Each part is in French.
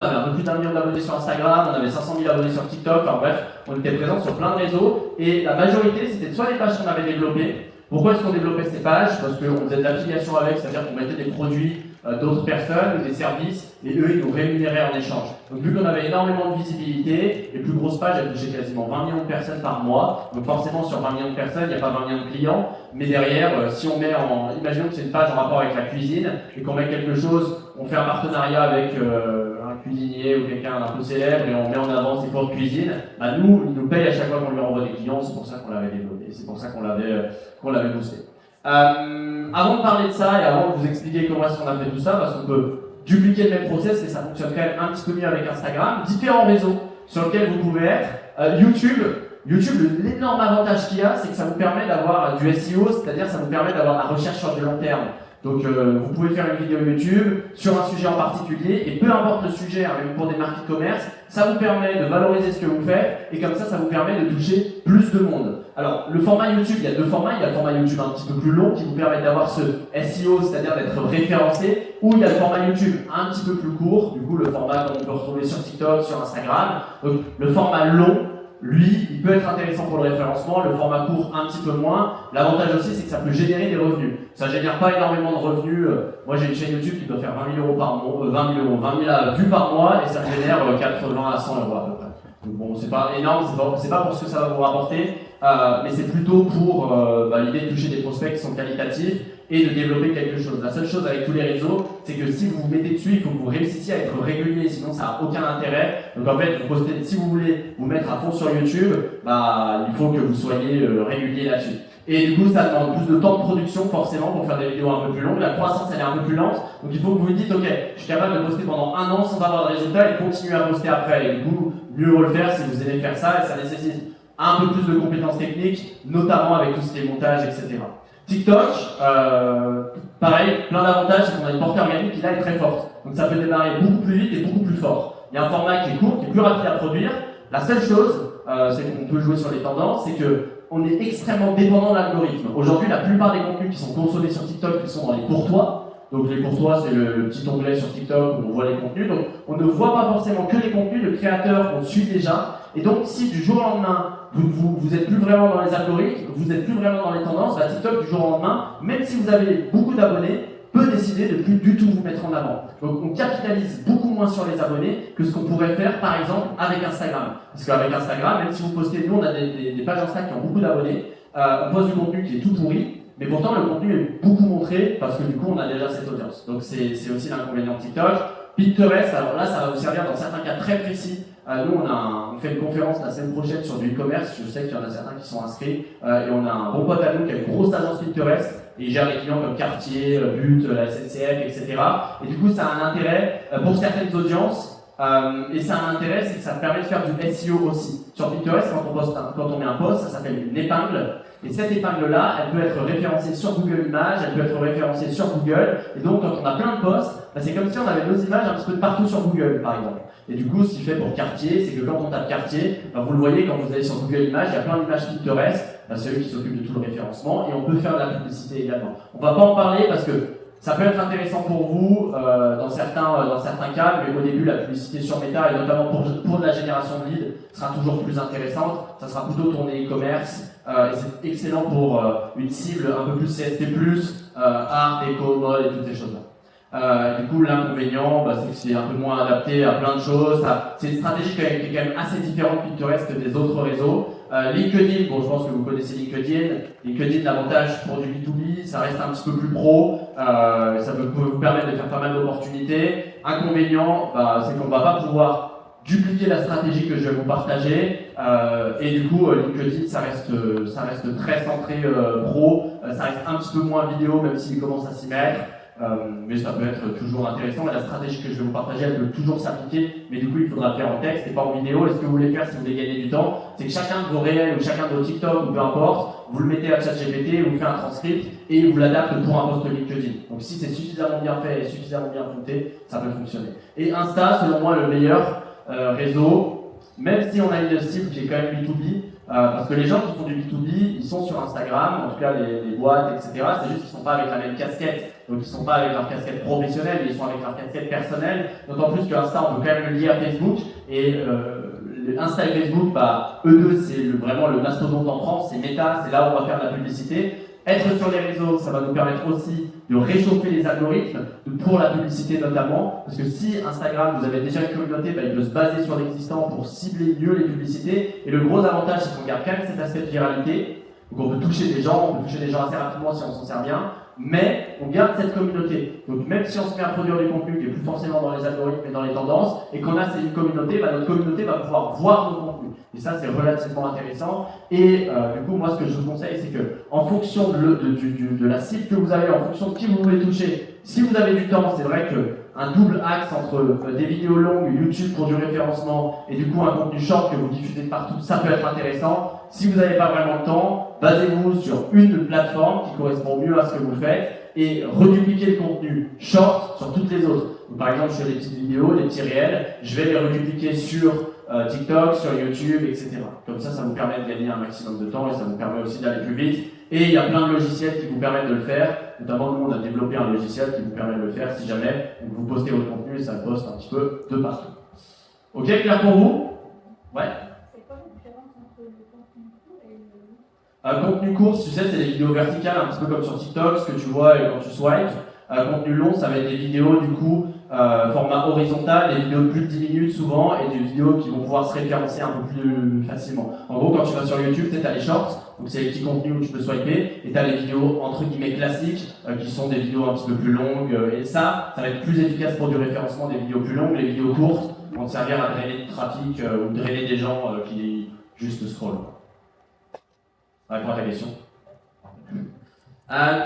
On avait un peu plus d'1 million d'abonnés sur Instagram, on avait 500 000 abonnés sur TikTok, enfin bref, on était présent sur plein de réseaux et la majorité c'était soit les pages qu'on avait développées. Pourquoi est-ce qu'on développait ces pages? Parce qu'on faisait de l'affiliation avec, c'est-à-dire qu'on mettait des produits d'autres personnes, des services, et eux ils nous rémunéraient en échange. Donc vu qu'on avait énormément de visibilité, les plus grosses pages elles touchaient quasiment 20 millions de personnes par mois, donc forcément sur 20 millions de personnes, il n'y a pas 20 millions de clients, mais derrière, si on met en... Imaginons que c'est une page en rapport avec la cuisine, et qu'on met quelque chose, on fait un partenariat avec un cuisinier ou quelqu'un d'un peu célèbre, et on met en avant ses cours de cuisine, bah nous, il nous paye à chaque fois qu'on lui envoie des clients, c'est pour ça qu'on l'avait développé, c'est pour ça qu'on l'avait boosté. Avant de parler de ça et avant de vous expliquer comment est-ce qu'on a fait tout ça, parce qu'on peut dupliquer le même process et ça fonctionne quand même un petit peu mieux avec Instagram, différents réseaux sur lesquels vous pouvez être. YouTube, l'énorme avantage qu'il y a, c'est que ça vous permet d'avoir du SEO, c'est-à-dire ça vous permet d'avoir la recherche sur du long terme. Donc vous pouvez faire une vidéo YouTube sur un sujet en particulier et peu importe le sujet, hein, même pour des marques e-commerce, ça vous permet de valoriser ce que vous faites et comme ça vous permet de toucher plus de monde. Alors le format YouTube, il y a deux formats, il y a le format YouTube un petit peu plus long qui vous permet d'avoir ce SEO, c'est-à-dire d'être référencé, ou il y a le format YouTube un petit peu plus court, du coup le format qu'on peut retrouver sur TikTok, sur Instagram. Donc le format long, lui, il peut être intéressant pour le référencement, le format court un petit peu moins. L'avantage aussi, c'est que ça peut générer des revenus. Ça génère pas énormément de revenus. Moi, j'ai une chaîne YouTube qui doit faire 20 000 euros par mois, 20 000 vues par mois, et ça génère 80 à 100 euros à peu près. Donc bon, c'est pas énorme, c'est pas pour ce que ça va vous rapporter, mais c'est plutôt pour l'idée de toucher des prospects qui sont qualitatifs et de développer quelque chose. La seule chose avec tous les réseaux, c'est que si vous vous mettez dessus, il faut que vous réussissiez à être régulier, sinon ça n'a aucun intérêt. Donc en fait, vous postez, si vous voulez vous mettre à fond sur YouTube, il faut que vous soyez régulier là-dessus. Et du coup, ça demande plus de temps de production forcément pour faire des vidéos un peu plus longues. La croissance, elle est un peu plus lente. Donc il faut que vous vous dites, ok, je suis capable de poster pendant 1 an sans avoir de résultats et continuer à poster après. Et du coup, mieux vaut le faire si vous aimez faire ça et ça nécessite un peu plus de compétences techniques, notamment avec tout ce qui est montage, etc. TikTok, pareil, plein d'avantages, c'est qu'on a une portée organique qui là est très forte. Donc ça peut démarrer beaucoup plus vite et beaucoup plus fort. Il y a un format qui est court, qui est plus rapide à produire. La seule chose, c'est qu'on peut jouer sur les tendances, c'est que on est extrêmement dépendant de l'algorithme. Aujourd'hui, la plupart des contenus qui sont consommés sur TikTok, ils sont dans les courtois. Donc les courtois, c'est le petit onglet sur TikTok où on voit les contenus. Donc on ne voit pas forcément que les contenus de créateurs qu'on suit déjà. Et donc si du jour au lendemain, vous êtes plus vraiment dans les algorithmes, vous êtes plus vraiment dans les tendances, TikTok du jour au lendemain, même si vous avez beaucoup d'abonnés, peut décider de plus du tout vous mettre en avant. Donc on capitalise beaucoup moins sur les abonnés que ce qu'on pourrait faire par exemple avec Instagram. Parce qu'avec Instagram, même si vous postez, nous on a des pages Insta qui ont beaucoup d'abonnés, on poste du contenu qui est tout pourri, mais pourtant le contenu est beaucoup montré parce que du coup on a déjà cette audience. Donc c'est aussi l'inconvénient de TikTok. Pinterest, alors là ça va vous servir dans certains cas très précis. Nous on fait une conférence la semaine prochaine sur du e-commerce, je sais qu'il y en a certains qui sont inscrits, et on a un bon pote à nous qui a une grosse agence Pinterest, et il gère les clients comme Cartier, But, la SNCF, etc. Et du coup ça a un intérêt pour certaines audiences, et ça a un intérêt, c'est que ça permet de faire du SEO aussi. Sur Pinterest, quand on met un post, ça s'appelle une épingle. Et cette épingle-là, elle peut être référencée sur Google Images, elle peut être référencée sur Google. Et donc, quand on a plein de posts, c'est comme si on avait nos images un petit peu de partout sur Google, par exemple. Et du coup, ce qu'il fait pour Cartier, c'est que quand on tape Cartier, vous le voyez quand vous allez sur Google Images, il y a plein d'images Pinterest. C'est eux qui s'occupent de tout le référencement. Et on peut faire de la publicité également. On va pas en parler parce que ça peut être intéressant pour vous dans certains cas, mais au début, la publicité sur Meta, et notamment pour de la génération de leads, sera toujours plus intéressante. Ça sera plutôt tourné e-commerce. Et c'est excellent pour une cible un peu plus CST+, art, déco, mode et toutes ces choses-là. Du coup, l'inconvénient, c'est que c'est un peu moins adapté à plein de choses. C'est une stratégie qui est quand même assez différente Pinterest que des autres réseaux. LinkedIn, bon, je pense que vous connaissez LinkedIn. LinkedIn, l'avantage pour du B2B, ça reste un petit peu plus pro. Ça peut vous permettre de faire pas mal d'opportunités. Inconvénient, c'est qu'on va pas pouvoir dupliquer la stratégie que je vais vous partager, et du coup LinkedIn ça reste très centré pro, ça reste un petit peu moins vidéo même s'il commence à s'y mettre, mais ça peut être toujours intéressant et la stratégie que je vais vous partager elle peut toujours s'appliquer, mais du coup il faudra le faire en texte et pas en vidéo. Et ce que vous voulez faire si vous voulez gagner du temps, c'est que chacun de vos réels ou chacun de vos TikTok ou peu importe, vous le mettez à ChatGPT, vous faites un transcript et il vous l'adapte pour un post LinkedIn. Donc si c'est suffisamment bien fait et suffisamment bien monté, ça peut fonctionner. Et Insta, selon moi, le meilleur réseau, même si on a une cible qui est quand même B2B, parce que les gens qui font du B2B, ils sont sur Instagram, en tout cas les boîtes, etc. C'est juste qu'ils ne sont pas avec la même casquette. donc ils ne sont pas avec leur casquette professionnelle, mais ils sont avec leur casquette personnelle, d'autant plus que Insta, on peut quand même le lier à Facebook, et Insta et Facebook, bah, eux deux, c'est vraiment le mastodonte en France, c'est Meta, c'est là où on va faire de la publicité. Être sur les réseaux, ça va nous permettre aussi de réchauffer les algorithmes, pour la publicité notamment, parce que si Instagram, vous avez déjà une communauté, bah, il peut se baser sur l'existant pour cibler mieux les publicités, et le gros avantage, c'est qu'on garde quand même cet aspect de viralité, donc on peut toucher des gens, on peut toucher des gens assez rapidement si on s'en sert bien, mais on garde cette communauté. Donc même si on se met à produire du contenu qui n'est plus forcément dans les algorithmes mais dans les tendances, et qu'on a une communauté, bah, notre communauté va pouvoir voir nos contenus. Et ça, c'est relativement intéressant. Et du coup, moi, ce que je vous conseille, c'est que en fonction de la cible que vous avez, en fonction de qui vous voulez toucher, si vous avez du temps, c'est vrai qu'un double axe entre des vidéos longues, YouTube pour du référencement, et du coup un contenu short que vous diffusez partout, ça peut être intéressant. Si vous n'avez pas vraiment le temps, basez-vous sur une plateforme qui correspond mieux à ce que vous faites et redupliquez le contenu short sur toutes les autres. Donc, par exemple, sur les petites vidéos, les petits réels, je vais les redupliquer sur TikTok, sur YouTube, etc. Comme ça vous permet de gagner un maximum de temps et ça vous permet aussi d'aller plus vite. Et il y a plein de logiciels qui vous permettent de le faire. Notamment, nous, on a développé un logiciel qui vous permet de le faire si jamais vous postez votre contenu et ça le poste un petit peu de partout. Ok, clair pour vous? Ouais. C'est quoi la différence entre le contenu court et le... Contenu court, tu sais, c'est des vidéos verticales, un petit peu comme sur TikTok, ce que tu vois quand tu swipes. Contenu long, ça va être des vidéos, du coup, format horizontal, des vidéos de plus de 10 minutes souvent, et des vidéos qui vont pouvoir se référencer un peu plus facilement. En gros, quand tu vas sur YouTube, tu as les shorts, donc c'est les petits contenus où tu peux swiper, et tu as les vidéos entre guillemets classiques, qui sont des vidéos un petit peu plus longues, et ça va être plus efficace pour du référencement des vidéos plus longues. Les vidéos courtes vont te servir à drainer du trafic, ou drainer des gens qui juste scrollent. Réponds à ta question.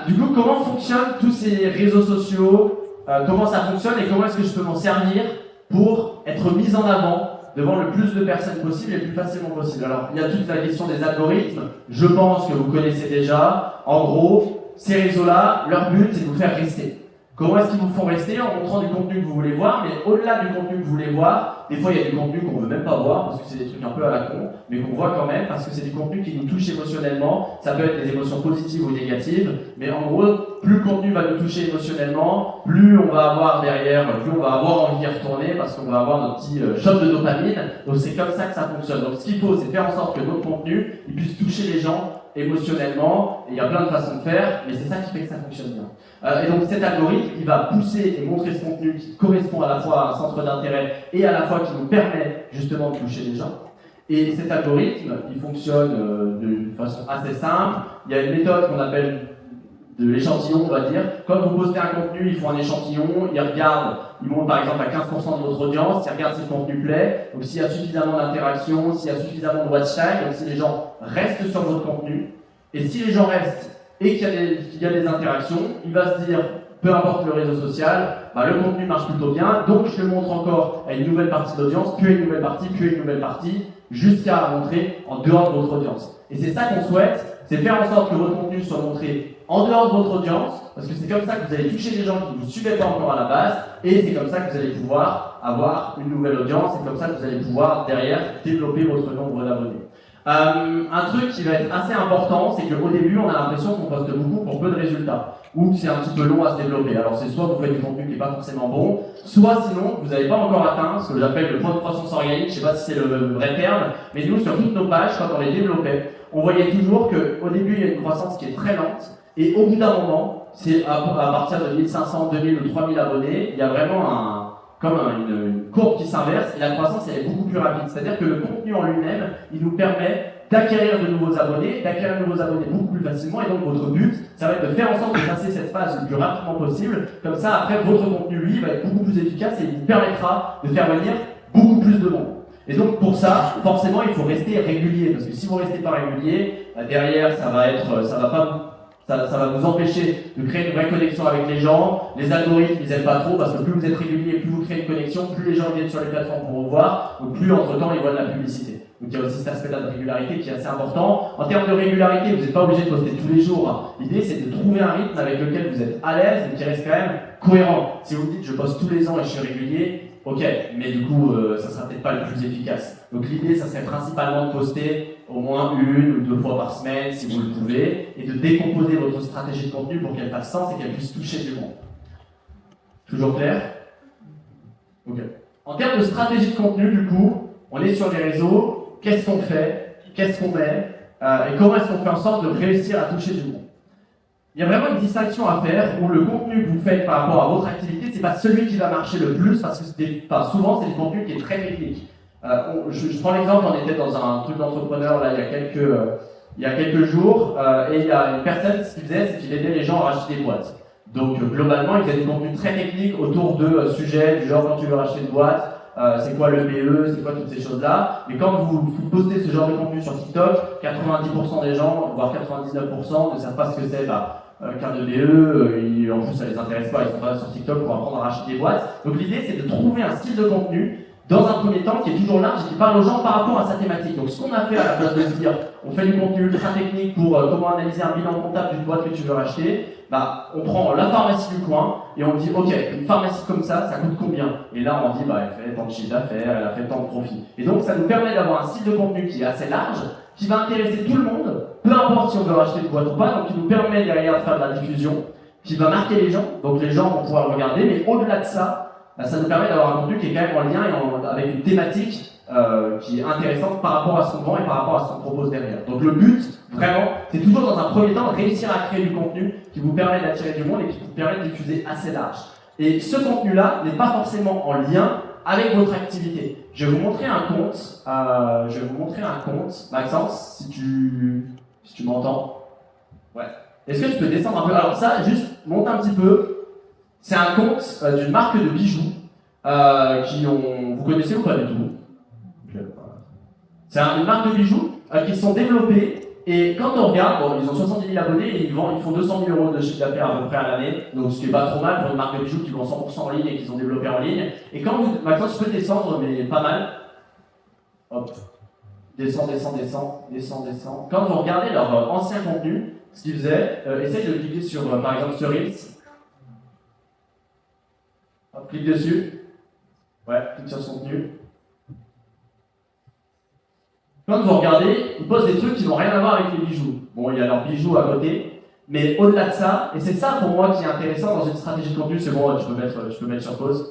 Du coup, comment fonctionnent tous ces réseaux sociaux, comment ça fonctionne et comment est-ce que je peux m'en servir pour être mis en avant devant le plus de personnes possible et le plus facilement possible. Alors, il y a toute la question des algorithmes, je pense que vous connaissez déjà. En gros, ces réseaux-là, leur but, c'est de vous faire rester. Comment est-ce qu'ils vous font rester? En montrant du contenu que vous voulez voir, mais au-delà du contenu que vous voulez voir, des fois il y a du contenu qu'on ne veut même pas voir, parce que c'est des trucs un peu à la con, mais qu'on voit quand même, parce que c'est du contenu qui nous touche émotionnellement. Ça peut être des émotions positives ou négatives, mais en gros, plus le contenu va nous toucher émotionnellement, plus on va avoir derrière, plus on va avoir envie d'y retourner, parce qu'on va avoir notre petit shot de dopamine. Donc c'est comme ça que ça fonctionne. Donc ce qu'il faut, c'est faire en sorte que notre contenu il puisse toucher les gens émotionnellement, et il y a plein de façons de faire, mais c'est ça qui fait que ça fonctionne bien. Et donc cet algorithme, il va pousser et montrer ce contenu qui correspond à la fois à un centre d'intérêt et à la fois qui nous permet justement de toucher les gens. Et cet algorithme, il fonctionne de façon assez simple. Il y a une méthode qu'on appelle de l'échantillon, on va dire. Quand vous postez un contenu, ils font un échantillon, ils regardent, ils montent par exemple à 15% de votre audience, ils regardent si le contenu plaît, donc s'il y a suffisamment d'interaction, s'il y a suffisamment de watch time, donc si les gens restent sur votre contenu, et si les gens restent et qu'il y a des interactions, il va se dire, peu importe le réseau social, bah, le contenu marche plutôt bien, donc je le montre encore à une nouvelle partie de l'audience, puis à une nouvelle partie, puis à une nouvelle partie, jusqu'à montrer en dehors de votre audience. Et c'est ça qu'on souhaite, c'est faire en sorte que votre contenu soit montré en dehors de votre audience, parce que c'est comme ça que vous allez toucher les gens qui ne vous suivaient pas encore à la base, et c'est comme ça que vous allez pouvoir avoir une nouvelle audience, et comme ça que vous allez pouvoir derrière développer votre nombre d'abonnés. Un truc qui va être assez important, c'est qu'au début, on a l'impression qu'on poste beaucoup pour peu de résultats, ou que c'est un petit peu long à se développer. Alors c'est soit vous faites du contenu qui n'est pas forcément bon, soit sinon vous n'avez pas encore atteint ce que j'appelle le point de croissance organique. Je ne sais pas si c'est le vrai terme, mais nous sur toutes nos pages, quand on les développait, on voyait toujours qu'au début il y a une croissance qui est très lente, et au bout d'un moment, c'est à partir de 1500, 2000 ou 3000 abonnés, il y a vraiment une courbe qui s'inverse et la croissance elle est beaucoup plus rapide. C'est-à-dire que le contenu en lui-même, il nous permet d'acquérir de nouveaux abonnés beaucoup plus facilement, et donc votre but, ça va être de faire en sorte de passer cette phase le plus rapidement possible. Comme ça, après, votre contenu, lui, va être beaucoup plus efficace et il vous permettra de faire venir beaucoup plus de monde. Et donc pour ça, forcément, il faut rester régulier, parce que si vous restez pas régulier, derrière, ça va vous empêcher de créer une vraie connexion avec les gens. Les algorithmes, ils n'aiment pas trop, parce que plus vous êtes régulier, plus vous créez une connexion, plus les gens viennent sur les plateformes pour vous voir, donc plus entre-temps ils voient de la publicité. Donc il y a aussi cet aspect-là de régularité qui est assez important. En termes de régularité, vous n'êtes pas obligé de poster tous les jours. L'idée, c'est de trouver un rythme avec lequel vous êtes à l'aise et qui reste quand même cohérent. Si vous me dites je poste tous les ans et je suis régulier, ok, mais du coup, ça sera peut-être pas le plus efficace. Donc l'idée, ça serait principalement de poster au moins 1 ou 2 fois par semaine si vous le pouvez, et de décomposer votre stratégie de contenu pour qu'elle fasse sens et qu'elle puisse toucher du monde. Toujours clair? Ok. En termes de stratégie de contenu, du coup, on est sur les réseaux, qu'est-ce qu'on fait, qu'est-ce qu'on met, et comment est-ce qu'on fait en sorte de réussir à toucher du monde. Il y a vraiment une distinction à faire où le contenu que vous faites par rapport à votre activité, c'est pas celui qui va marcher le plus parce que souvent c'est du contenu qui est très technique. Je prends l'exemple, on était dans un truc d'entrepreneur là il y a quelques jours et il y a une personne, ce qu'il faisait, c'est qu'il aidait les gens à racheter des boîtes. Donc globalement, il faisait du contenu très technique autour de sujets du genre quand tu veux racheter une boîte, c'est quoi le BE, c'est quoi toutes ces choses-là. Mais quand vous postez ce genre de contenu sur TikTok, 90% des gens, voire 99%, ne savent pas ce que c'est. Qu'un EBE, en plus ça les intéresse pas, ils sont pas sur TikTok pour apprendre à racheter des boîtes. Donc l'idée c'est de trouver un style de contenu dans un premier temps qui est toujours large et qui parle aux gens par rapport à sa thématique. Donc ce qu'on a fait à la place de se dire on fait du contenu ultra technique pour comment analyser un bilan comptable d'une boîte que tu veux racheter, on prend la pharmacie du coin et on dit ok, une pharmacie comme ça coûte combien? Et là on dit elle fait tant de chiffre d'affaires, elle a fait tant de profit. Et donc ça nous permet d'avoir un style de contenu qui est assez large, qui va intéresser tout le monde, peu importe si on veut racheter une boîte ou pas, donc qui nous permet derrière de faire de la diffusion, qui va marquer les gens, donc les gens vont pouvoir le regarder, mais au-delà de ça, ça nous permet d'avoir un contenu qui est quand même en lien et avec une thématique qui est intéressante par rapport à ce qu'on vend et par rapport à ce qu'on propose derrière. Donc le but, vraiment, c'est toujours dans un premier temps de réussir à créer du contenu qui vous permet d'attirer du monde et qui vous permet de diffuser assez large. Et ce contenu-là n'est pas forcément en lien avec votre activité. Je vais vous montrer un compte. Maxence, si tu m'entends. Ouais. Est-ce que tu peux descendre un peu? Alors ça, juste monte un petit peu. C'est un compte d'une marque de bijoux vous connaissez ou pas du tout? C'est une marque de bijoux qui sont développés. Et quand on regarde, ils ont 70 000 abonnés et ils font 200 000 € de chiffre d'affaires à peu près à l'année, donc ce qui n'est pas trop mal pour une marque de bijoux qui vend 100% en ligne et qu'ils ont développé en ligne. Et quand maintenant tu peux descendre, mais pas mal. Hop, descends. Quand vous regardez leur ancien contenu, ce qu'ils faisaient, essaye de cliquer sur par exemple ce Reels. Hop, clique dessus. Ouais, clique sur son contenu. Quand vous regardez, ils postent des trucs qui n'ont rien à voir avec les bijoux. Bon, il y a leurs bijoux à côté, mais au-delà de ça, et c'est ça pour moi qui est intéressant dans une stratégie de contenu, c'est bon, je peux mettre sur pause.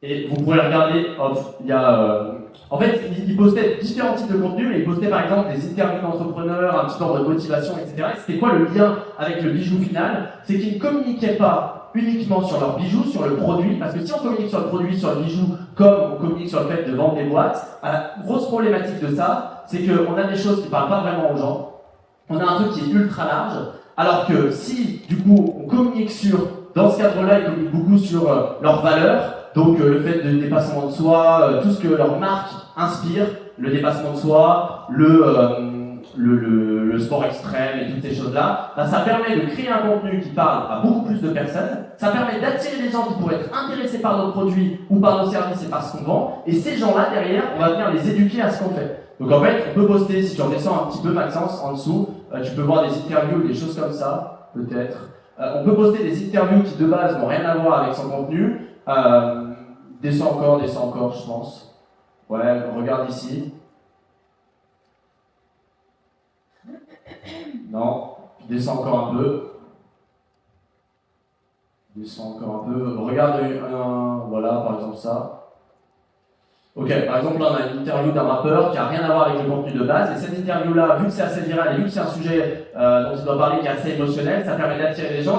Et vous pourrez regarder, hop, il y a... en fait, ils postaient différents types de contenus, mais ils postaient par exemple des interviews d'entrepreneurs, un petit peu de motivation, etc. Et c'était quoi le lien avec le bijou final? C'est qu'ils ne communiquaient pas uniquement sur leurs bijoux, sur le produit, parce que si on communique sur le produit, sur le bijou, comme on communique sur le fait de vendre des boîtes, la grosse problématique de ça, c'est qu'on a des choses qui ne parlent pas vraiment aux gens, on a un truc qui est ultra large, alors que si, du coup, on communique dans ce cadre-là, ils communiquent beaucoup sur leurs valeurs, donc le fait de dépassement de soi, tout ce que leur marque inspire, le dépassement de soi, le sport extrême et toutes ces choses-là, ça permet de créer un contenu qui parle à beaucoup plus de personnes, ça permet d'attirer des gens qui pourraient être intéressés par nos produits ou par nos services et par ce qu'on vend, et ces gens-là, derrière, on va venir les éduquer à ce qu'on fait. Donc en fait, on peut poster, si tu redescends un petit peu Maxence, en dessous, tu peux voir des interviews, des choses comme ça, peut-être. On peut poster des interviews qui de base n'ont rien à voir avec son contenu. Descends encore, je pense. Ouais, regarde ici. Non, descends encore un peu. Regarde voilà, par exemple ça. Ok, par exemple là on a une interview d'un rappeur qui n'a rien à voir avec le contenu de base, et cette interview-là, vu que c'est assez viral et vu que c'est un sujet dont il doit parler qui est assez émotionnel, ça permet d'attirer des gens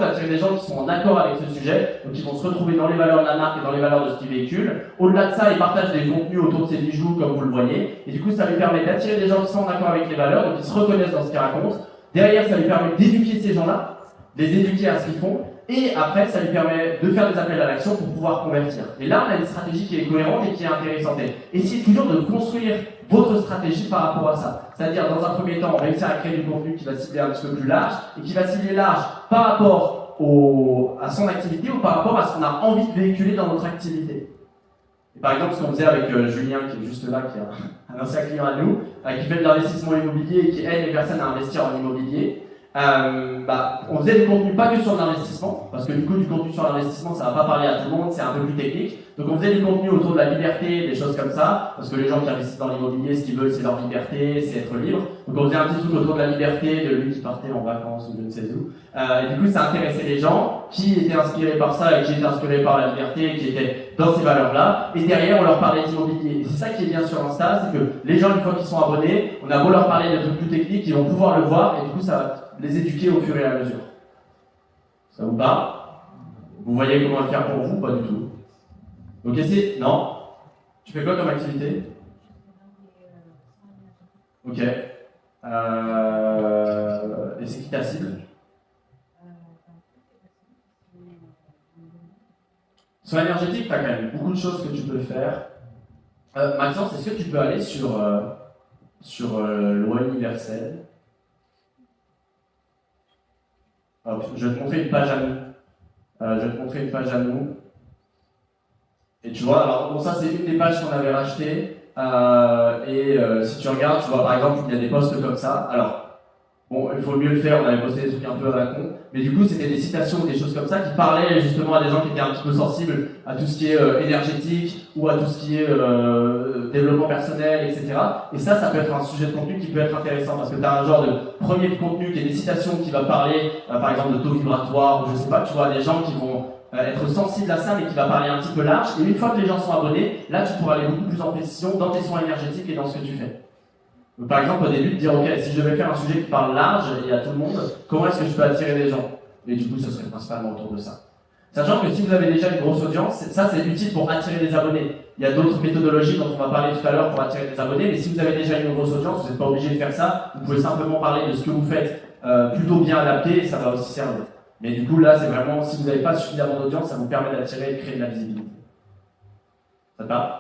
qui sont en accord avec ce sujet, donc qui vont se retrouver dans les valeurs de la marque et dans les valeurs de ce qu'il véhicule. Au-delà de ça, il partage des contenus autour de ses bijoux, comme vous le voyez, et du coup ça lui permet d'attirer des gens qui sont en accord avec les valeurs, donc ils se reconnaissent dans ce qu'il raconte. Derrière, ça lui permet d'éduquer ces gens-là, les éduquer à ce qu'ils font, et après, ça lui permet de faire des appels à l'action pour pouvoir convertir. Et là, on a une stratégie qui est cohérente et qui est intéressante. Essayez toujours de construire votre stratégie par rapport à ça. C'est-à-dire, dans un premier temps, réussir à créer du contenu qui va cibler un petit peu plus large, et qui va cibler large par rapport à son activité ou par rapport à ce qu'on a envie de véhiculer dans notre activité. Et par exemple, ce qu'on faisait avec Julien, qui est juste là, qui est un ancien client à nous, qui fait de l'investissement immobilier et qui aide les personnes à investir en immobilier. on faisait du contenu pas que sur l'investissement, parce que du coup, du contenu sur l'investissement, ça va pas parler à tout le monde, c'est un peu plus technique. Donc on faisait du contenu autour de la liberté, des choses comme ça, parce que les gens qui investissent dans l'immobilier, ce qu'ils veulent, c'est leur liberté, c'est être libre. Donc on faisait un petit truc autour de la liberté, de lui qui partait en vacances ou je ne sais où. Et du coup, ça intéressait les gens qui étaient inspirés par ça et qui étaient inspirés par la liberté et qui étaient dans ces valeurs-là. Et derrière, on leur parlait d'immobilier. Et c'est ça qui est bien sur Insta, c'est que les gens, une fois qu'ils sont abonnés, on a beau leur parler de trucs plus techniques, ils vont pouvoir le voir et du coup, ça va les éduquer au fur et à mesure. Ça vous parle? Vous voyez comment le faire pour vous? Pas du tout. Ok, c'est... Non? Tu fais quoi comme activité? Ok. Et c'est qui ta cible? Sur l'énergétique, tu as quand même beaucoup de choses que tu peux faire. Maxence, est-ce que tu peux aller sur loi universelle? Hop, je vais te montrer une page à nous. Et tu vois, alors bon, ça c'est une des pages qu'on avait rachetées. Si tu regardes, tu vois par exemple, il y a des posts comme ça. Alors, bon, il faut mieux le faire, on avait posté des trucs un peu à la con. Mais du coup, c'était des citations, des choses comme ça qui parlaient justement à des gens qui étaient un petit peu sensibles à tout ce qui est énergétique ou à tout ce qui est développement personnel, etc. Et ça peut être un sujet de contenu qui peut être intéressant parce que tu as un genre de premier de contenu qui est des citations qui va parler, par exemple, de taux vibratoire ou je sais pas, tu vois, des gens qui vont être sensibles à ça mais qui va parler un petit peu large. Et une fois que les gens sont abonnés, là, tu pourras aller beaucoup plus en précision dans tes soins énergétiques et dans ce que tu fais. Donc, par exemple, au début, de dire, ok, si je devais faire un sujet qui parle large et à tout le monde, comment est-ce que je peux attirer des gens? Et du coup, ce serait principalement autour de ça. Sachant que si vous avez déjà une grosse audience, ça c'est utile pour attirer des abonnés. Il y a d'autres méthodologies dont on va parler tout à l'heure pour attirer des abonnés, mais si vous avez déjà une grosse audience, vous n'êtes pas obligé de faire ça. Vous pouvez simplement parler de ce que vous faites plutôt bien adapté et ça va aussi servir. Mais du coup, là, c'est vraiment, si vous n'avez pas suffisamment d'audience, ça vous permet d'attirer et de créer de la visibilité. Ça te parle?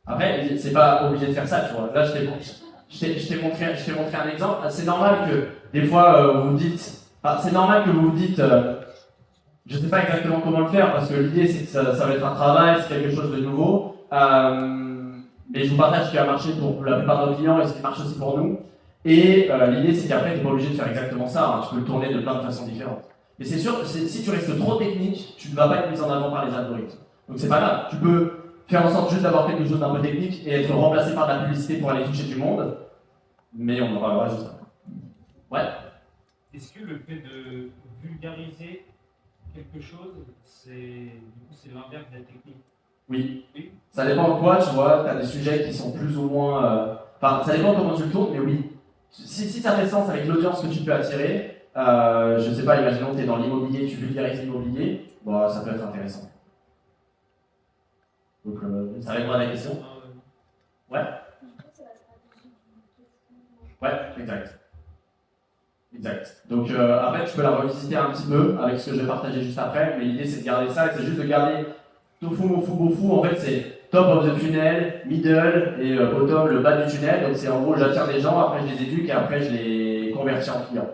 Après, c'est pas obligé de faire ça, tu vois. Là, je t'ai montré un exemple. C'est normal que, des fois, vous dites... c'est normal que vous vous dites... je sais pas exactement comment le faire, parce que l'idée, c'est que ça va être un travail, c'est quelque chose de nouveau. Mais je vous partage ce qui a marché pour la plupart de nos clients et ce qui marche aussi pour nous. Et l'idée, c'est qu'après, tu n'es pas obligé de faire exactement ça. Hein. Tu peux le tourner de plein de façons différentes. Mais c'est sûr, si tu restes trop technique, tu ne vas pas être mis en avant par les algorithmes. Donc c'est pas grave. Tu peux faire en sorte juste d'avoir quelque chose d'un peu technique et être remplacé par de la publicité pour aller toucher du monde. Mais on en parlera juste après. Ouais. Est-ce que le fait de vulgariser quelque chose, c'est l'inverse de la technique? Oui. Ça dépend de quoi, tu vois. Tu as des sujets qui sont plus ou moins... Enfin, ça dépend comment tu le tournes, mais oui. Si ça fait sens avec l'audience que tu peux attirer, je sais pas, imaginons que tu es dans l'immobilier, tu vulgarises l'immobilier, bon, ça peut être intéressant. Donc, ça répond à la question? Ouais. Ouais, exact. Donc après, tu peux la revisiter un petit peu avec ce que je vais partager juste après, mais l'idée c'est de garder ça, et c'est juste de garder tofu, mofu, bofu. En fait, c'est top of the funnel, middle et bottom, le bas du tunnel. Donc c'est en gros, j'attire des gens, après je les éduque et après je les convertis en clients.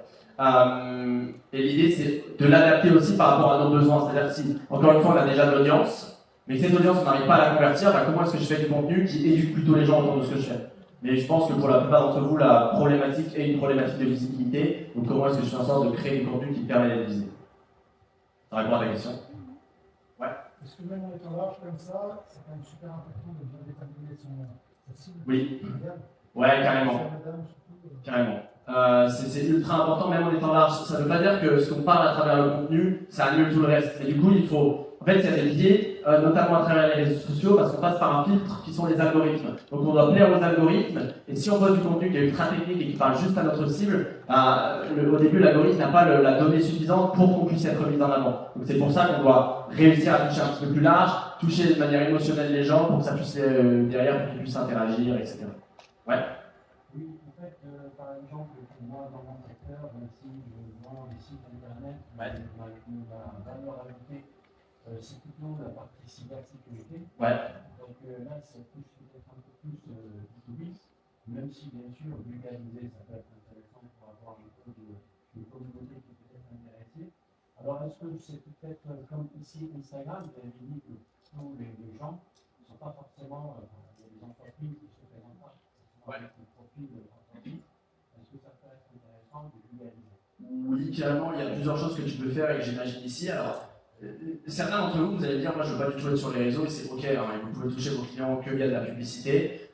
Et l'idée c'est de l'adapter aussi par rapport à nos besoins. C'est-à-dire si, encore une fois, on a déjà de l'audience, mais que cette audience, on n'arrive pas à la convertir, comment est-ce que je fais du contenu qui éduque plutôt les gens autour de ce que je fais? Mais je pense que pour la plupart d'entre vous, la problématique est une problématique de visibilité. Donc comment est-ce que je fais en sorte de créer du contenu qui permet d'être visible? Ça répond à ta question? Ouais. Est-ce que même en étant large comme ça, c'est quand même super important de bien déterminer sa cible? Oui. Ouais, carrément. Carrément. C'est ultra important même en étant large. Ça ne veut pas dire que ce qu'on parle à travers le contenu, ça annule tout le reste. Et du coup, il faut... En fait, il y a des biais, notamment à travers les réseaux sociaux, parce qu'on passe par un filtre qui sont les algorithmes. Donc on doit plaire aux algorithmes, et si on pose du contenu qui est ultra technique et qui parle juste à notre cible, au début, l'algorithme n'a pas la donnée suffisante pour qu'on puisse être mis en avant. Donc c'est pour ça qu'on doit réussir à toucher un petit peu plus large, toucher de manière émotionnelle les gens pour que ça puisse, derrière, pour qu'ils puissent interagir, etc. Ouais. Oui, en fait, par exemple, moi, dans mon secteur, si je vends des sites internet, ma valeur ajoutée, c'est plutôt la partie cybersécurité. Ouais. Donc là, ça touche peut-être un peu plus B2B, même si, bien sûr, vulgariser, ça peut être intéressant pour avoir un peu de communauté qui peut être intéressée. Alors, est-ce que c'est peut-être comme ici Instagram, vous avez dit que tous les gens ne sont pas forcément, il y a des des entreprises qui se présentent pas avec le profil d'entreprise. Est-ce que ça peut être intéressant de vulgariser? Oui, carrément, il y a plusieurs choses que tu peux faire et que j'imagine ici. Alors, certains d'entre vous, vous allez dire, moi je ne veux pas du tout être sur les réseaux et c'est ok, hein, et vous pouvez toucher vos clients que via de la publicité.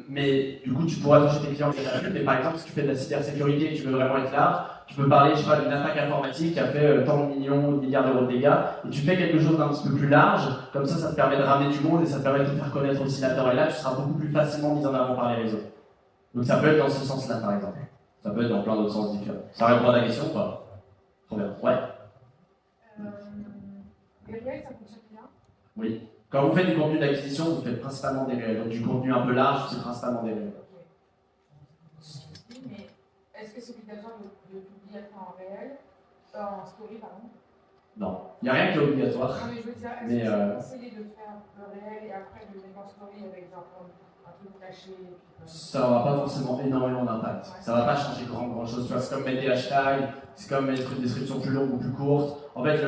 Mais du coup, tu pourras toucher tes clients via de la pub. Mais par exemple, si tu fais de la cybersécurité et que tu veux vraiment être large, tu peux parler, je sais pas, d'une attaque informatique qui a fait tant de millions, de milliards d'euros de dégâts, et tu fais quelque chose d'un petit peu plus large, comme ça te permet de ramener du monde et ça te permet de te faire connaître aussi là-dedans. Et là, tu seras beaucoup plus facilement mis en avant par les réseaux. Donc ça peut être dans ce sens-là, par exemple. Ça peut être dans plein d'autres sens différents. Ça répond à ta question ou pas? Trop bien. Ouais. Les réels, ça fonctionne bien. Oui. Quand vous faites du contenu d'acquisition, vous faites principalement des réels. Donc du contenu un peu large, c'est principalement des réels. Oui, mais est-ce que c'est obligatoire de publier après en réel, en story, pardon? Non. Il n'y a rien qui est obligatoire. Non, mais je veux dire, est-ce Mais, que c'est conseillé de faire le réel et après de le mettre en story avec genre un truc caché et puis, ça n'aura pas forcément énormément d'impact. Ça ne va pas changer grand chose. Tu vois, c'est comme mettre des hashtags, c'est comme mettre une description plus longue ou plus courte. En fait,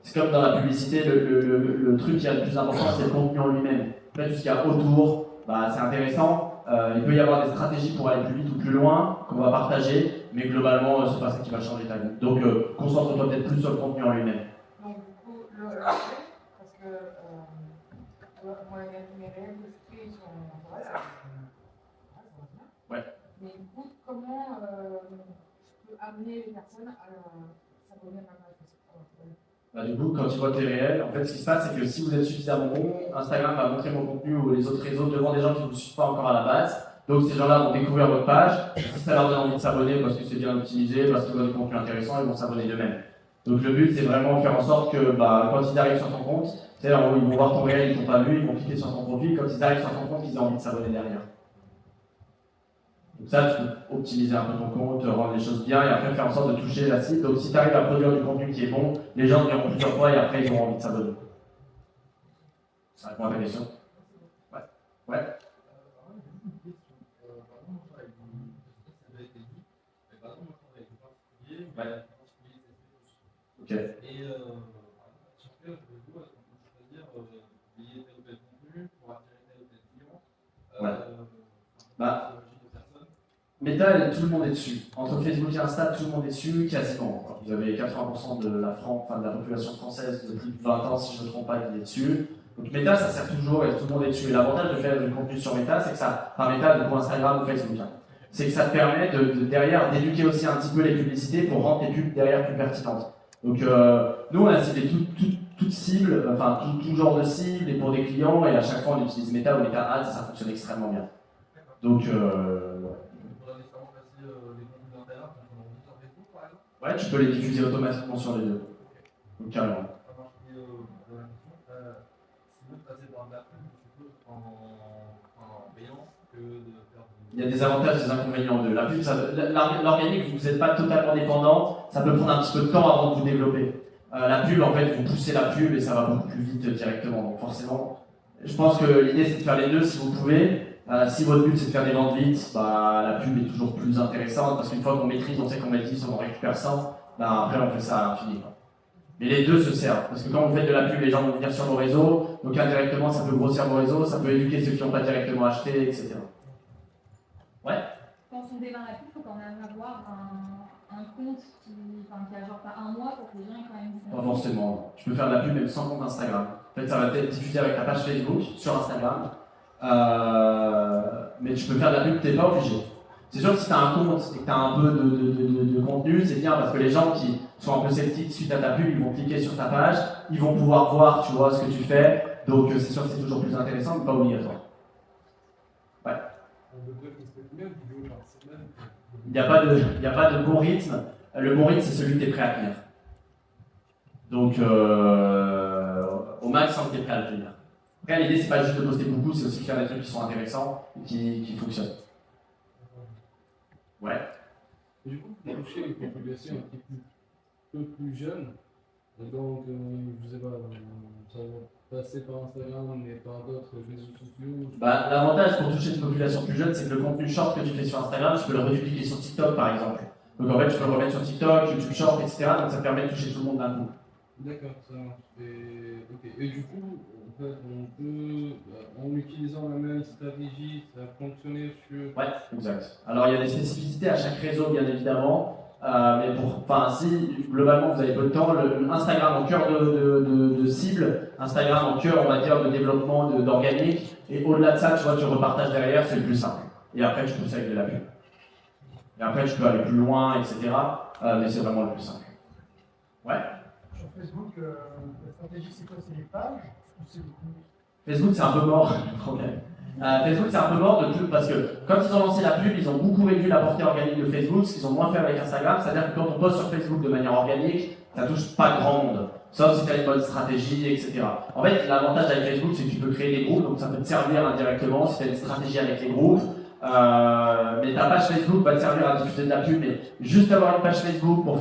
c'est comme dans la publicité, le truc qui est le plus important, c'est le contenu en lui-même. En fait, tout ce qu'il y a autour, bah, c'est intéressant. Il peut y avoir des stratégies pour aller plus vite ou plus loin, qu'on va partager, mais globalement, c'est pas ça qui va changer ta vie. Donc, concentre-toi peut-être plus sur le contenu en lui-même. donc, du coup, le réel, parce que moi, mes réels que je fais, ils sont ouais, ça va bien. Ouais. Mais du coup, comment je peux amener les personnes à s'abonner à ma page? Bah, du coup, quand tu vois tes réels, en fait, ce qui se passe, c'est que si vous êtes suffisamment bon, Instagram va montrer vos contenus ou les autres réseaux devant des gens qui ne vous suivent pas encore à la base. Donc, ces gens-là vont découvrir votre page. Si ça leur donne envie de s'abonner parce que c'est bien optimisé, parce qu'ils voient du contenu intéressant, ils vont s'abonner d'eux-mêmes. Donc, le but, c'est vraiment faire en sorte que quand ils arrivent sur ton compte, c'est-à-dire, ils vont voir ton réel, ils ne t'ont pas vu, ils vont cliquer sur ton profil. Quand ils arrivent sur ton compte, ils ont envie de s'abonner derrière. Donc ça, tu peux optimiser un peu ton compte, rendre les choses bien et après faire en sorte de toucher la cible. Donc si tu arrives à produire du contenu qui est bon, les gens te verront plusieurs fois et après ils auront envie de s'abonner. Ça répond à ta question? Ouais. Ouais. Ouais. Ok. Et sur quel réseau est-ce qu'on peut choisir payer tel ou tel contenu pour attirer tel ou tel client? Bah, Meta, tout le monde est dessus. Entre Facebook et Insta, tout le monde est dessus, quasiment. Alors, vous avez 80% de la population française de plus de 20 ans, si je ne me trompe pas, qui est dessus. Donc Meta, ça sert toujours et tout le monde est dessus. Et l'avantage de faire du contenu sur Meta, c'est que ça, enfin Meta, du coup Instagram ou Facebook, hein, c'est que ça te permet derrière d'éduquer aussi un petit peu les publicités pour rendre tes pubs derrière plus pertinentes. Donc nous, on a ciblé toute cible, enfin tout genre de cible et pour des clients, et à chaque fois on utilise Meta ou Meta Ads, et ça fonctionne extrêmement bien. Donc ouais, tu peux les diffuser automatiquement sur les deux. Donc carrément. Il y a des avantages et des inconvénients de la pub. L'organique, vous n'êtes pas totalement dépendant, ça peut prendre un petit peu de temps avant de vous développer. La pub, en fait, vous poussez la pub et ça va beaucoup plus vite directement. Donc forcément, je pense que l'idée c'est de faire les deux si vous pouvez. Si votre but c'est de faire des ventes vite, la pub est toujours plus intéressante parce qu'une fois qu'on maîtrise, on sait qu'on met 10, on en récupère 100, après on fait ça à l'infini. Mais les deux se servent, parce que quand vous faites de la pub, les gens vont venir sur vos réseaux, donc indirectement ça peut grossir vos réseaux, ça peut éduquer ceux qui n'ont pas directement acheté, etc. Ouais. Quand on démarre la pub, il faut quand même avoir un compte qui a genre pas un mois pour que les gens aient quand même... Pas forcément. Tu peux faire de la pub même sans compte Instagram. En fait, ça va être diffusé avec ta page Facebook sur Instagram. Mais tu peux faire de la pub, tu n'es pas obligé. C'est sûr que si tu as un compte et que tu as un peu de contenu, c'est bien parce que les gens qui sont un peu sceptiques suite à ta pub, ils vont cliquer sur ta page, ils vont pouvoir voir, tu vois, ce que tu fais. Donc c'est sûr que c'est toujours plus intéressant, mais pas obligatoire. Ouais. Il n'y a pas de bon rythme. Le bon rythme, c'est celui que tu es prêt à tenir. Donc au max, sans que tu es prêt à le tenir. Après, l'idée, c'est pas juste de poster beaucoup, c'est aussi de faire des trucs qui sont intéressants et qui fonctionnent. Ouais. Et du coup, vous touchez une population un petit peu plus jeune, et donc, je sais pas, ça va passer par Instagram, mais par d'autres réseaux sociaux. L'avantage pour toucher une population plus jeune, c'est que le contenu short que tu fais sur Instagram, tu peux le redupliquer sur TikTok par exemple. Donc en fait, tu peux le remettre sur TikTok, YouTube Short, etc. Donc ça te permet de toucher tout le monde d'un coup. D'accord, ça marche. Ok. Et du coup, en fait, on peut, en utilisant la même stratégie, ça a fonctionné sur. Ouais, exact. Alors il y a des spécificités à chaque réseau, bien évidemment. Si globalement vous avez peu de temps, Instagram en cœur de cible, Instagram en cœur, on va dire, de développement d'organique, et au-delà de ça, tu vois, tu repartages derrière, c'est le plus simple. Et après, tu peux ça avec de la pub. Et après, tu peux aller plus loin, etc. Mais c'est vraiment le plus simple. Ouais. Sur Facebook, la stratégie, c'est quoi? C'est les pages ou c'est le contenu? Facebook, c'est un peu mort, le problème. Facebook, c'est un peu mort de pub parce que quand ils ont lancé la pub, ils ont beaucoup réduit la portée organique de Facebook, ce qu'ils ont moins fait avec Instagram. C'est-à-dire que quand on poste sur Facebook de manière organique, ça touche pas grand monde. Sauf si tu as une bonne stratégie, etc. En fait, l'avantage avec Facebook, c'est que tu peux créer des groupes, donc ça peut te servir indirectement si tu as une stratégie avec les groupes. Mais ta page Facebook va te servir à diffuser de la pub, mais juste avoir une page Facebook pour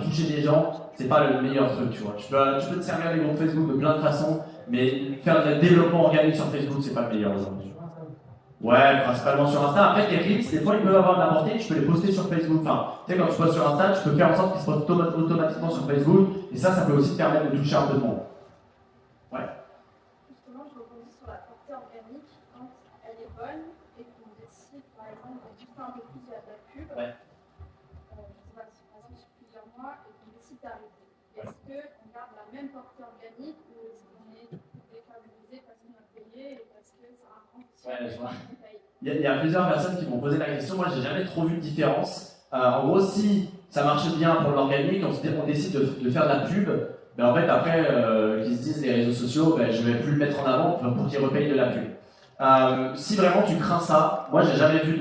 toucher des gens, c'est pas le meilleur truc, tu vois. Tu peux te servir des groupes Facebook de plein de façons, mais faire du développement organique sur Facebook, c'est pas le meilleur aujourd'hui. Ouais, principalement sur Insta. Après, tes reels, des fois, ils peuvent avoir de la portée, tu peux les poster sur Facebook. Enfin, tu sais, quand tu postes sur Insta, tu peux faire en sorte qu'ils se postent automatiquement sur Facebook, et ça peut aussi te permettre de toucher un peu de monde. Ouais. Justement, je rebondis sur la portée organique quand elle est bonne et qu'on décide, par exemple, de booster un peu plus de la pub. Ouais. Je ne sais pas, si par exemple sur plusieurs mois et qu'on décide d'arrêter. Est-ce qu'on garde la même portée organique ou est-ce qu'on est défavorisé parce qu'on a payé et parce que ça rapporte Ouais, je vois. Il y a plusieurs personnes qui m'ont posé la question. Moi, j'ai jamais trop vu de différence. En gros, si ça marche bien pour l'organique, on décide de faire de la pub, ben en fait, après, qu'ils se disent les réseaux sociaux, ben, je vais plus le mettre en avant pour qu'ils repayent de la pub. Si vraiment tu crains ça, moi, j'ai jamais vu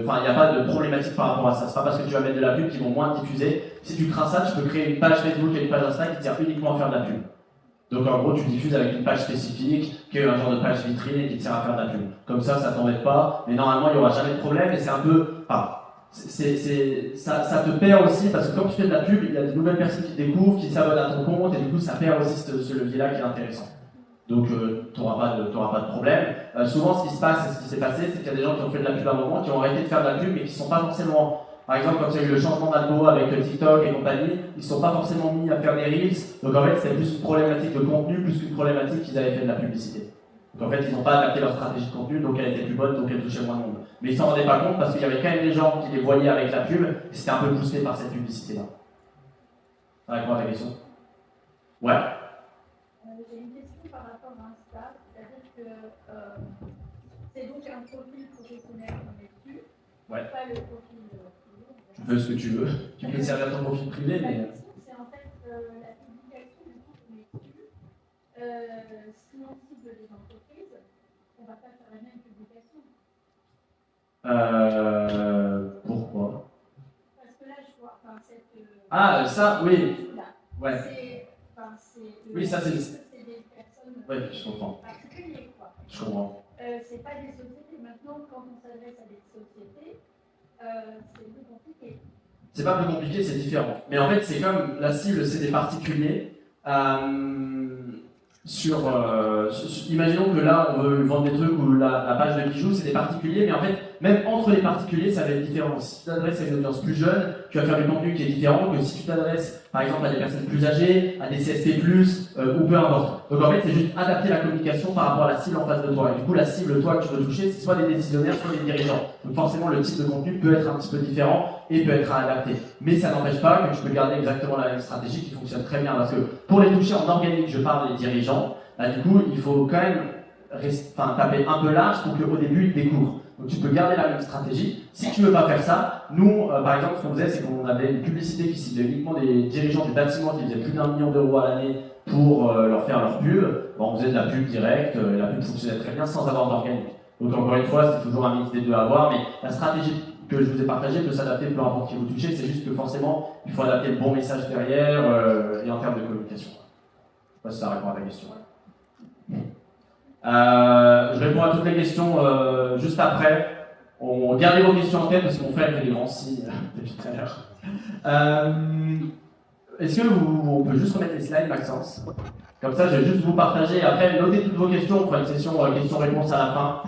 Enfin, il n'y a pas de problématique par rapport à ça. C'est pas parce que tu vas mettre de la pub qu'ils vont moins te diffuser. Si tu crains ça, tu peux créer une page Facebook et une page Insta qui te sert uniquement à faire de la pub. Donc en gros, tu diffuses avec une page spécifique, qui est un genre de page vitrine et qui te sert à faire de la pub. Comme ça t'embête pas, mais normalement, il n'y aura jamais de problème et c'est un peu... ça te perd aussi, parce que quand tu fais de la pub, il y a de nouvelles personnes qui te découvrent, qui s'abonnent à ton compte, et du coup, ça perd aussi ce levier-là qui est intéressant. Donc tu n'auras pas de problème. Souvent, ce qui se passe, et ce qui s'est passé, c'est qu'il y a des gens qui ont fait de la pub à un moment, qui ont arrêté de faire de la pub, mais qui ne sont pas forcément... Par exemple, quand il y a eu le changement d'algo avec TikTok et compagnie, ils ne sont pas forcément mis à faire des reels. Donc en fait, c'est plus une problématique de contenu, plus qu'une problématique qu'ils avaient fait de la publicité. Donc en fait, ils n'ont pas adapté leur stratégie de contenu, donc elle était plus bonne, donc elle touchait moins de monde. Mais ils ne s'en rendaient pas compte parce qu'il y avait quand même des gens qui les voyaient avec la pub, et c'était un peu boosté par cette publicité-là. Ça répond à ta question? Ouais. J'ai une question par rapport à Insta, c'est-à-dire que c'est donc un profil professionnel qu'on est dessus, Ouais. pas le profil privé. Tu fais ce que tu veux. Tu peux te servir ton profil privé, La mais... question, c'est en fait la publication du coup qu'on est dessus. Si on cible les entreprises, on ne va pas faire la même publication. Pourquoi? Parce que là, je vois, Ça, oui. Ouais. Oui, ça, c'est des personnes Oui, je comprends. particulières, quoi. Je comprends. C'est pas des sociétés. Maintenant, quand on s'adresse à des sociétés, c'est plus compliqué. C'est pas plus compliqué, c'est différent. Mais en fait, c'est comme la cible, c'est des particuliers. Imaginons que là, on veut vendre des trucs où la page de bijoux, c'est des particuliers, mais en fait, même entre les particuliers, ça va être différent. Si tu t'adresses à une audience plus jeune, tu vas faire du contenu qui est différent que si tu t'adresses, par exemple, à des personnes plus âgées, à des CSP+, ou peu importe. Donc en fait, c'est juste adapter la communication par rapport à la cible en face de toi. Et du coup, la cible, toi, que tu veux toucher, c'est soit des décisionnaires, soit des dirigeants. Donc forcément, le type de contenu peut être un petit peu différent et peut être adapté. Mais ça n'empêche pas que tu peux garder exactement la même stratégie qui fonctionne très bien. Parce que pour les toucher en organique, je parle des dirigeants, là, du coup, il faut quand même taper un peu large pour qu'au début, ils te découvrent. Donc tu peux garder la même stratégie. Si tu ne veux pas faire ça, nous, par exemple, ce qu'on faisait, c'est qu'on avait une publicité qui ciblait uniquement des dirigeants du bâtiment qui faisaient plus d'1 million d'euros à l'année pour leur faire leur pub. Bon, on faisait de la pub directe, et la pub fonctionnait très bien sans avoir d'organique. Donc encore une fois, c'est toujours un mix des deux à avoir, mais la stratégie que je vous ai partagée peut s'adapter peu importe qui vous touchez, c'est juste que forcément, il faut adapter le bon message derrière et en termes de communication. Je sais pas si ça répond à ta question. Je réponds à toutes les questions juste après. On garde vos questions en tête parce qu'on fait des grands signes depuis tout à l'heure. Est-ce que on peut juste remettre les slides, Maxence? Comme ça, je vais juste vous partager. Après, notez toutes vos questions. On fera une session questions-réponses à la fin.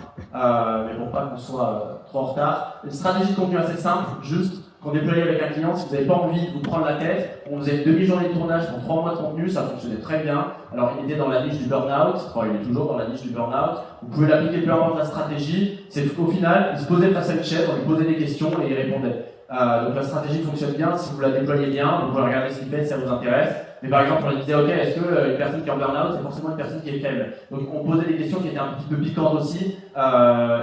Mais pour pas qu'on soit trop en retard. Une stratégie de contenu assez simple. Juste, qu'on déployait avec un client. Si vous n'avez pas envie de vous prendre la tête, on faisait une demi-journée de tournage pour 3 mois de contenu, ça fonctionnait très bien. Alors il était dans la niche du burn-out, enfin il est toujours dans la niche du burn-out. Vous pouvez l'appliquer peu importe la stratégie, c'est qu'au final, il se posait face à une chaise, on lui posait des questions et il répondait. Donc la stratégie fonctionne bien, si vous la déployez bien, vous pouvez regarder ce qu'il fait si ça vous intéresse. Mais par exemple, on lui disait, ok, est-ce qu'une personne qui est en burn-out, c'est forcément une personne qui est faible? Donc on posait des questions qui étaient un petit peu piquantes aussi.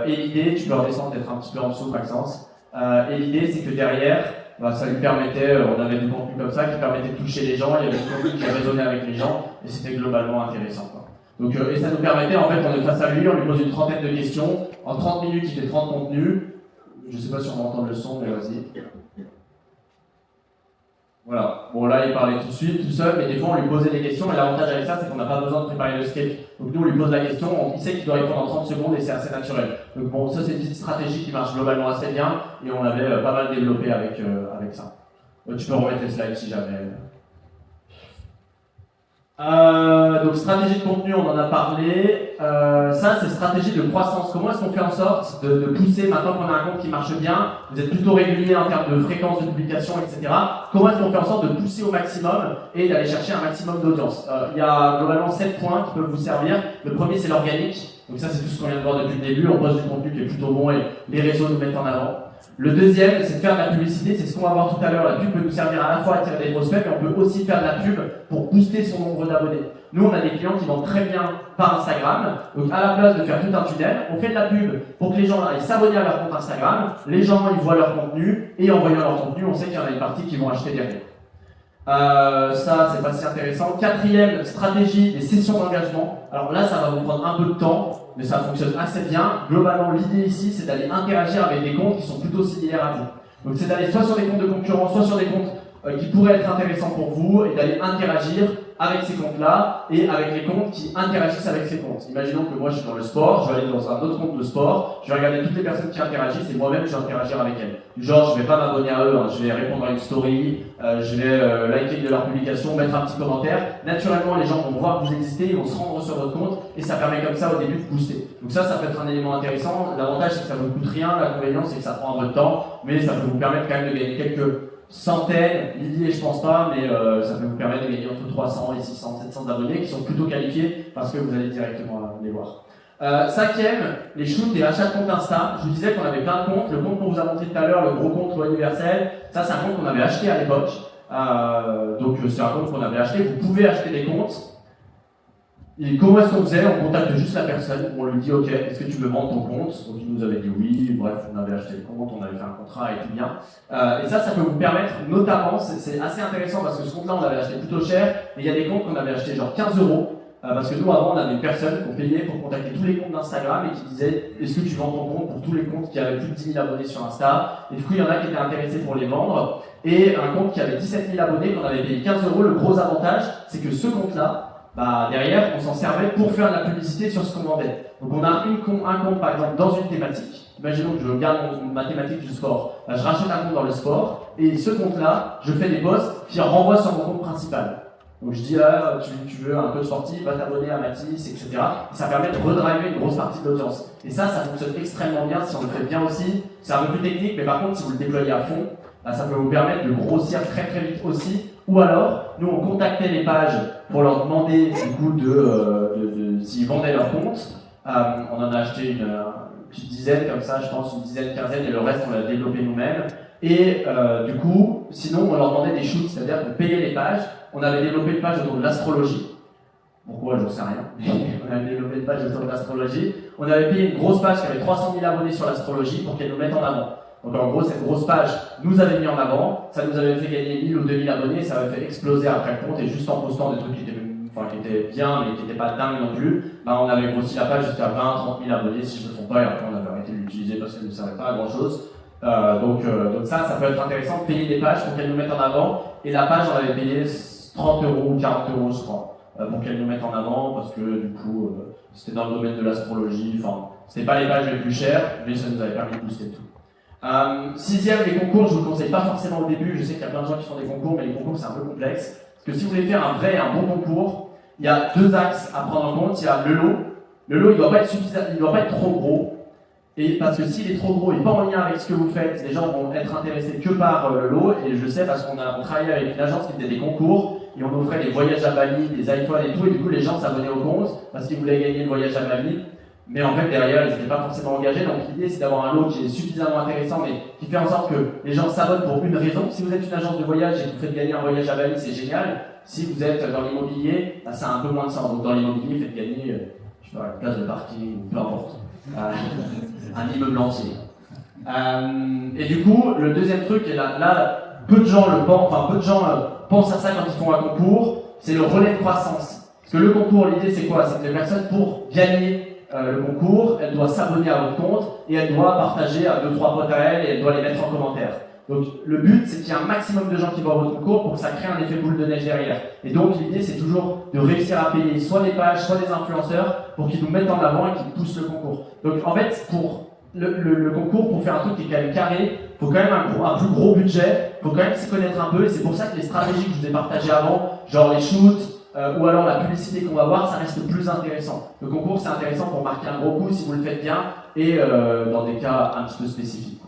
Et l'idée, tu peux redescendre peut-être un petit peu en dessous, Maxence. Et l'idée, c'est que derrière, ça lui permettait, on avait du contenu comme ça qui permettait de toucher les gens, il y avait du contenu qui résonnait avec les gens, et c'était globalement intéressant, quoi. Donc, et ça nous permettait, en fait, on est face à lui, on lui pose une trentaine de questions, en 30 minutes, il fait 30 contenus. Je sais pas si on va entendre le son, mais vas-y. Voilà. Bon, là, il parlait tout de suite, tout seul, mais des fois, on lui posait des questions, et l'avantage avec ça, c'est qu'on n'a pas besoin de préparer le script. Donc, nous, on lui pose la question, il sait qu'il doit répondre en 30 secondes, et c'est assez naturel. Donc, bon, ça, c'est une petite stratégie qui marche globalement assez bien, et on l'avait pas mal développé avec ça. Tu peux remettre les slides si jamais. Donc stratégie de contenu, on en a parlé. Ça, c'est stratégie de croissance. Comment est-ce qu'on fait en sorte de pousser, maintenant qu'on a un compte qui marche bien, vous êtes plutôt régulier en termes de fréquence de publication, etc. Comment est-ce qu'on fait en sorte de pousser au maximum et d'aller chercher un maximum d'audience? Il y a globalement 7 points qui peuvent vous servir. Le premier, c'est l'organique. Donc ça, c'est tout ce qu'on vient de voir depuis le début. On poste du contenu qui est plutôt bon et les réseaux nous mettent en avant. Le deuxième, c'est de faire de la publicité, c'est ce qu'on va voir tout à l'heure. La pub peut nous servir à la fois à attirer des prospects, mais on peut aussi faire de la pub pour booster son nombre d'abonnés. Nous, on a des clients qui vendent très bien par Instagram, donc à la place de faire tout un tunnel, on fait de la pub pour que les gens aillent s'abonner à leur compte Instagram, les gens ils voient leur contenu, et en voyant leur contenu, on sait qu'il y en a une partie qui vont acheter derrière. Ça, c'est pas si intéressant. Quatrième stratégie, des sessions d'engagement. Alors là, ça va vous prendre un peu de temps, mais ça fonctionne assez bien. Globalement, l'idée ici, c'est d'aller interagir avec des comptes qui sont plutôt similaires à vous. Donc c'est d'aller soit sur des comptes de concurrents, soit sur des comptes qui pourraient être intéressants pour vous, et d'aller interagir avec ces comptes-là et avec les comptes qui interagissent avec ces comptes. Imaginons que moi je suis dans le sport, je vais aller dans un autre compte de sport, je vais regarder toutes les personnes qui interagissent et moi-même je vais interagir avec elles. Du genre, je vais pas m'abonner à eux, hein, je vais répondre à une story, je vais liker de leur publication, mettre un petit commentaire. Naturellement, les gens vont voir que vous existez, ils vont se rendre sur votre compte et ça permet comme ça au début de booster. Donc ça peut être un élément intéressant. L'avantage c'est que ça ne vous coûte rien, l'inconvénient c'est que ça prend un peu de temps, mais ça peut vous permettre quand même de gagner quelques centaines, milliers je pense pas, mais ça peut vous permettre de gagner entre 300 et 600, 700 abonnés qui sont plutôt qualifiés parce que vous allez directement les voir. Cinquième, les shoots et achats de compte Insta. Je vous disais qu'on avait plein de comptes. Le compte qu'on vous a montré tout à l'heure, le gros compte loi universelle, ça c'est un compte qu'on avait acheté à l'époque. Donc c'est un compte qu'on avait acheté. Vous pouvez acheter des comptes. Et comment est-ce qu'on faisait? On contacte juste la personne, on lui dit ok, est-ce que tu veux vendre ton compte? Donc il nous avait dit oui, bref, on avait acheté le compte, on avait fait un contrat et tout bien. Et ça peut vous permettre, notamment, c'est assez intéressant parce que ce compte-là on l'avait acheté plutôt cher, mais il y a des comptes qu'on avait acheté genre 15 €. Parce que nous avant on avait une personne qu'on payait pour contacter tous les comptes d'Instagram et qui disait est-ce que tu vends ton compte pour tous les comptes qui avaient plus de 10 000 abonnés sur Insta. Et du coup il y en a qui étaient intéressés pour les vendre. Et un compte qui avait 17 000 abonnés qu'on avait payé 15 €, le gros avantage c'est que ce compte-là, derrière, on s'en servait pour faire de la publicité sur ce qu'on vendait. Donc on a un compte par exemple dans une thématique. Imaginons que je garde ma thématique du sport. Je rachète un compte dans le sport et ce compte-là, je fais des posts qui renvoient sur mon compte principal. Donc je dis tu veux un coach sportif, va t'abonner à Mathis, etc. Et ça permet de redriver une grosse partie de l'audience. Et ça fonctionne extrêmement bien si on le fait bien aussi. C'est un peu plus technique, mais par contre si vous le déployez à fond, ça peut vous permettre de grossir très très vite aussi. Ou alors, nous on contactait les pages pour leur demander du coup de s'ils vendaient leur compte. On en a acheté une petite dizaine comme ça, je pense une dizaine, quinzaine, et le reste on l'a développé nous-mêmes. Et du coup, sinon on leur demandait des shoots, c'est-à-dire qu'on payait les pages. On avait développé une page autour de l'astrologie. Pourquoi, j'en sais rien. On avait développé une page autour de l'astrologie. On avait payé une grosse page qui avait 300 000 abonnés sur l'astrologie pour qu'elle nous mette en avant. Donc en gros, cette grosse page nous avait mis en avant, ça nous avait fait gagner 1000 ou 2000 abonnés, ça avait fait exploser après le compte, et juste en postant des trucs qui étaient bien, mais qui n'étaient pas dingues non plus, on avait grossi la page jusqu'à 20, 30 000 abonnés, si je ne me trompe pas, et après on avait arrêté de l'utiliser parce qu'elle ne servait pas à grand chose. Donc ça peut être intéressant de payer des pages pour qu'elles nous mettent en avant, et la page, on avait payé 30 € ou 40 € je crois, pour qu'elles nous mettent en avant, parce que du coup, c'était dans le domaine de l'astrologie, c'était pas les pages les plus chères, mais ça nous avait permis de booster tout. Sixième, les concours, je ne vous le conseille pas forcément au début, je sais qu'il y a plein de gens qui font des concours, mais les concours c'est un peu complexe. Parce que si vous voulez faire un vrai et un bon concours, il y a deux axes à prendre en compte. Il y a le lot. Le lot, il ne doit pas être trop gros. Et parce que s'il est trop gros et pas en lien avec ce que vous faites, les gens vont être intéressés que par le lot. Et je sais parce on travaillait avec une agence qui faisait des concours et on offrait des voyages à Bali, des iPhones et tout. Et du coup, les gens s'abonnaient au compte parce qu'ils voulaient gagner le voyage à Bali. Mais en fait, derrière, ils n'étaient pas forcément engagés. Donc l'idée, c'est d'avoir un lot qui est suffisamment intéressant mais qui fait en sorte que les gens s'abonnent pour une raison. Si vous êtes une agence de voyage et que vous faites gagner un voyage à Bali, c'est génial. Si vous êtes dans l'immobilier, bah, ça a un peu moins de sens. Donc dans l'immobilier, faites gagner je sais pas, une place de parking ou peu importe. Un immeuble entier. Et du coup, le deuxième truc, et là peu de gens pensent à ça quand ils font un concours, c'est le relais de croissance. Parce que le concours, l'idée c'est quoi? C'est que les personnes, pour gagner le concours, elle doit s'abonner à votre compte et elle doit partager à 2-3 potes à elle et elle doit les mettre en commentaire. Donc le but, c'est qu'il y ait un maximum de gens qui voient votre concours pour que ça crée un effet boule de neige derrière. Et donc l'idée, c'est toujours de réussir à payer soit des pages, soit des influenceurs pour qu'ils nous mettent en avant et qu'ils poussent le concours. Donc en fait, pour le concours, pour faire un truc qui est quand même carré, il faut quand même un plus gros budget, il faut quand même s'y connaître un peu. Et c'est pour ça que les stratégies que je vous ai partagées avant, genre les shoots, ou alors la publicité qu'on va voir, ça reste plus intéressant. Le concours, c'est intéressant pour marquer un gros coup si vous le faites bien et dans des cas un petit peu spécifiques.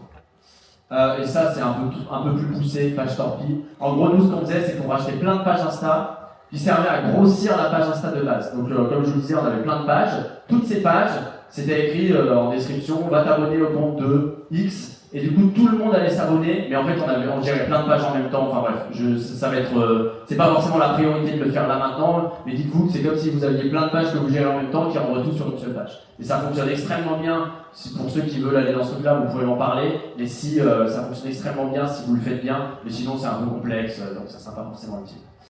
Et ça, c'est un peu plus poussé, page torpille. En gros, nous, ce qu'on faisait, c'est qu'on rachetait plein de pages Insta qui servaient à grossir la page Insta de base. Donc, comme je vous disais, on avait plein de pages. Toutes ces pages, c'était écrit en description, va t'abonner au compte de X. Et du coup, tout le monde allait s'abonner, mais en fait, on gérait plein de pages en même temps. Enfin bref, ça va être, c'est pas forcément la priorité de le faire là maintenant, mais dites-vous que c'est comme si vous aviez plein de pages que vous gérez en même temps qui renvoient tout sur une seule page. Et ça fonctionne extrêmement bien. Pour ceux qui veulent aller dans ce truc-là, vous pouvez m'en parler. Et si ça fonctionne extrêmement bien, si vous le faites bien, mais sinon c'est un peu complexe, donc ça sera pas forcément utile.